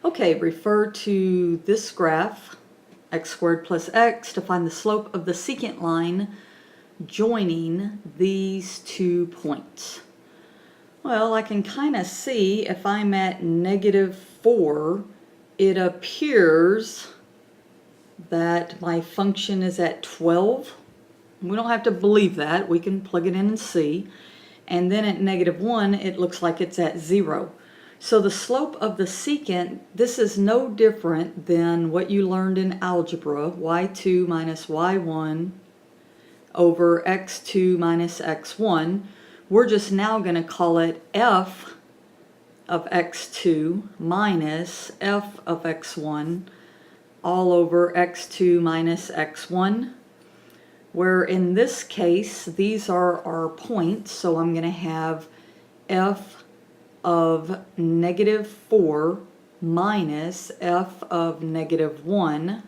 Okay, refer to this graph, x squared plus x, to find the slope of the secant line joining these 2 points. Well, I can kind of see if I'm at -4, it appears that my function is at 12. We don't have to believe that. We can plug it in and see. And then at -1, it looks like it's at 0. So the slope of the secant, this is no different than what you learned in algebra, y2 minus y1 over x2 minus x1. We're just now going to call it f of x2 minus f of x1 all over x2 minus x1, where in this case these are our points, so I'm going to have f of -4 minus f of -1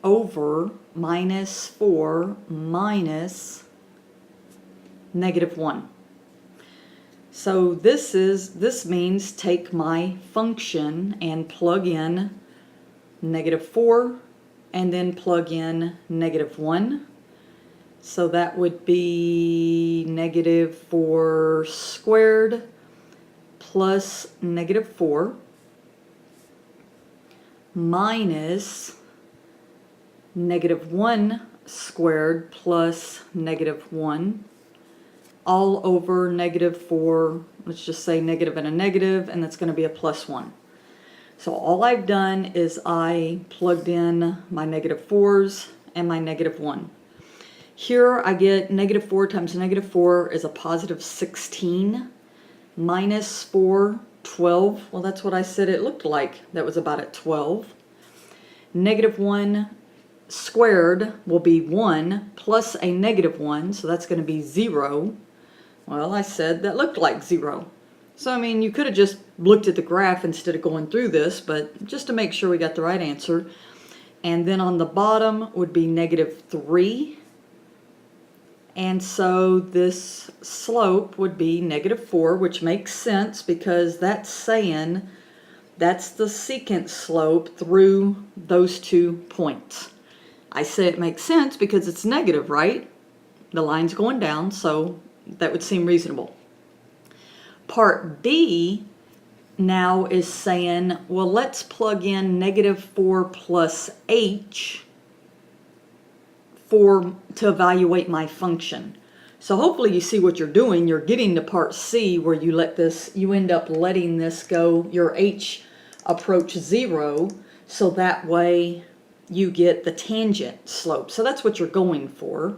over -4 minus -1. So this means take my function and plug in -4 and then plug in -1. So that would be -4 squared plus -4 minus -1 squared plus -1 all over -4, let's just say negative and a negative, and that's going to be a +1. So all I've done is I plugged in my -4's and my -1. Here I get -4 times -4 is a positive 16. Minus 4, 12. Well, that's what I said it looked like. That was about at 12. -1 squared will be 1 plus a -1, so that's going to be 0. Well, I said that looked like 0. So, I mean, you could have just looked at the graph instead of going through this, but just to make sure we got the right answer. And then on the bottom would be -3. And so this slope would be -4, which makes sense because that's saying that's the secant slope through those 2 points. I say it makes sense because it's negative, right? The line's going down, so that would seem reasonable. Part B now is saying, well, let's plug in -4 plus h to evaluate my function. So hopefully you see what you're doing. You're getting to part C where you end up letting this go, your h approach 0, so that way you get the tangent slope. So that's what you're going for.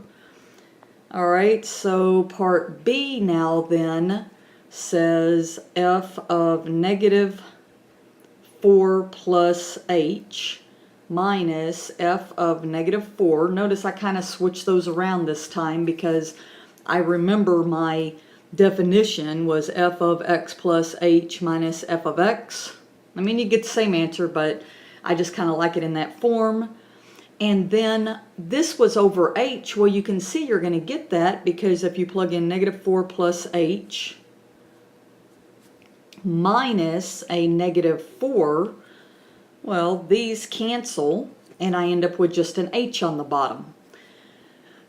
All right, so part B now then says f of -4 plus h minus f of -4. Notice I kind of switched those around this time because I remember my definition was f of x plus h minus f of x. I mean, you get the same answer, but I just kind of like it in that form. And then this was over h. Well, you can see you're going to get that because if you plug in -4 plus h minus a -4, well, these cancel, and I end up with just an h on the bottom.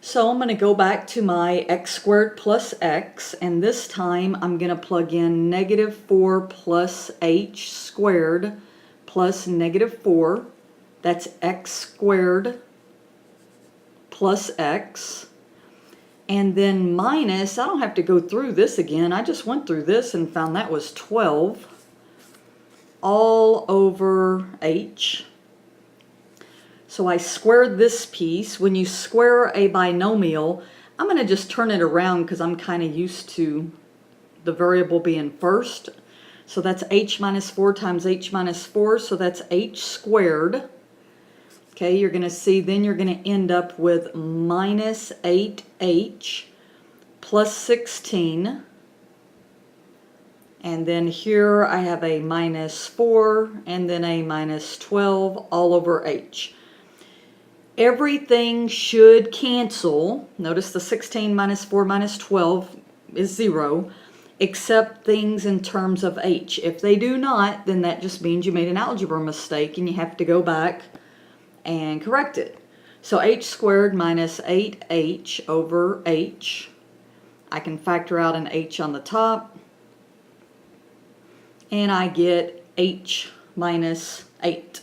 So I'm going to go back to my x squared plus x, and this time I'm going to plug in -4 plus h squared plus -4. That's x squared plus x. And then minus, I don't have to go through this again. I just went through this and found that was 12. All over h. So I squared this piece. When you square a binomial, I'm going to just turn it around because I'm kind of used to the variable being first. So that's h minus 4 times h minus 4, so that's h squared. Okay, you're going to see then you're going to end up with minus 8h plus 16. And then here I have a minus 4 and then a minus 12 all over h. Everything should cancel. Notice the 16 minus 4 minus 12 is 0. accept things in terms of h. If they do not, then that just means you made an algebra mistake and you have to go back and correct it. So h squared minus 8h over h. I can factor out an h on the top, and I get h minus 8.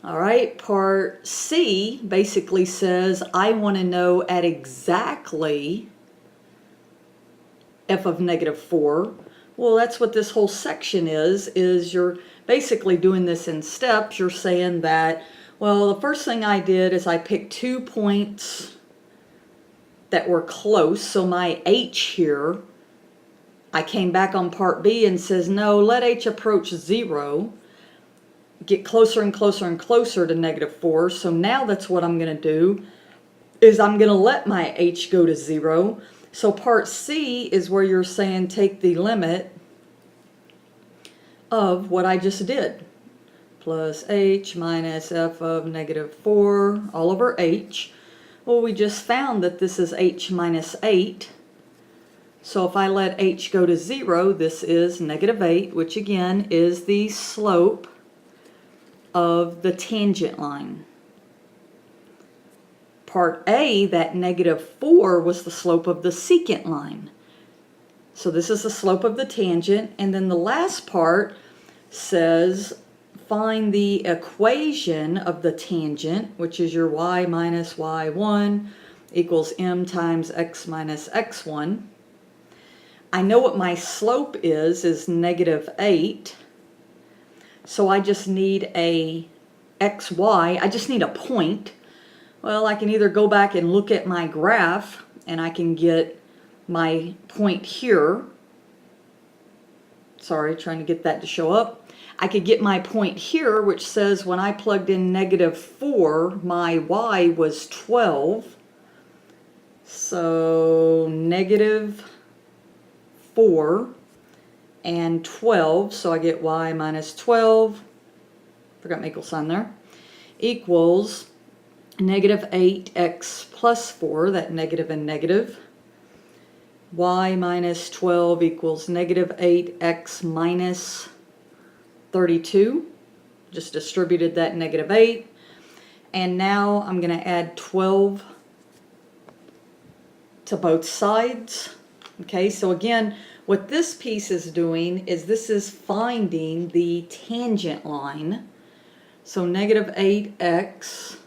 All right, part C basically says I want to know at exactly f of negative 4. Well, that's what this whole section is you're basically doing this in steps. You're saying that, well, the first thing I did is I picked 2 points that were close, so my h here, I came back on part B and says, no, let h approach 0, get closer and closer and closer to negative 4. So now that's what I'm going to do, is I'm going to let my h go to 0. So part C is where you're saying take the limit of what I just did. Plus h minus f of negative 4 all over h. Well, we just found that this is h minus 8. So if I let h go to 0, this is negative 8, which again is the slope of the tangent line. Part A, that negative 4 was the slope of the secant line. So this is the slope of the tangent. And then the last part says find the equation of the tangent, which is your y minus y1 equals m times x minus x1. I know what my slope is negative 8. So I just need a xy, I just need a point. Well, I can either go back and look at my graph and I can get my point here. Sorry, trying to get that to show up. I could get my point here, which says when I plugged in negative 4, my y was 12. So negative 4 and 12, so I get y minus 12, forgot my equal sign there, equals negative 8x plus 4, that negative and negative. Y minus 12 equals negative 8x minus 32. Just distributed that negative 8. And now I'm going to add 12 to both sides. Okay, so again, what this piece is doing is this is finding the tangent line. So negative 8x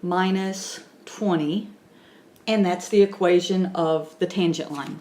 minus 20, and that's the equation of the tangent line.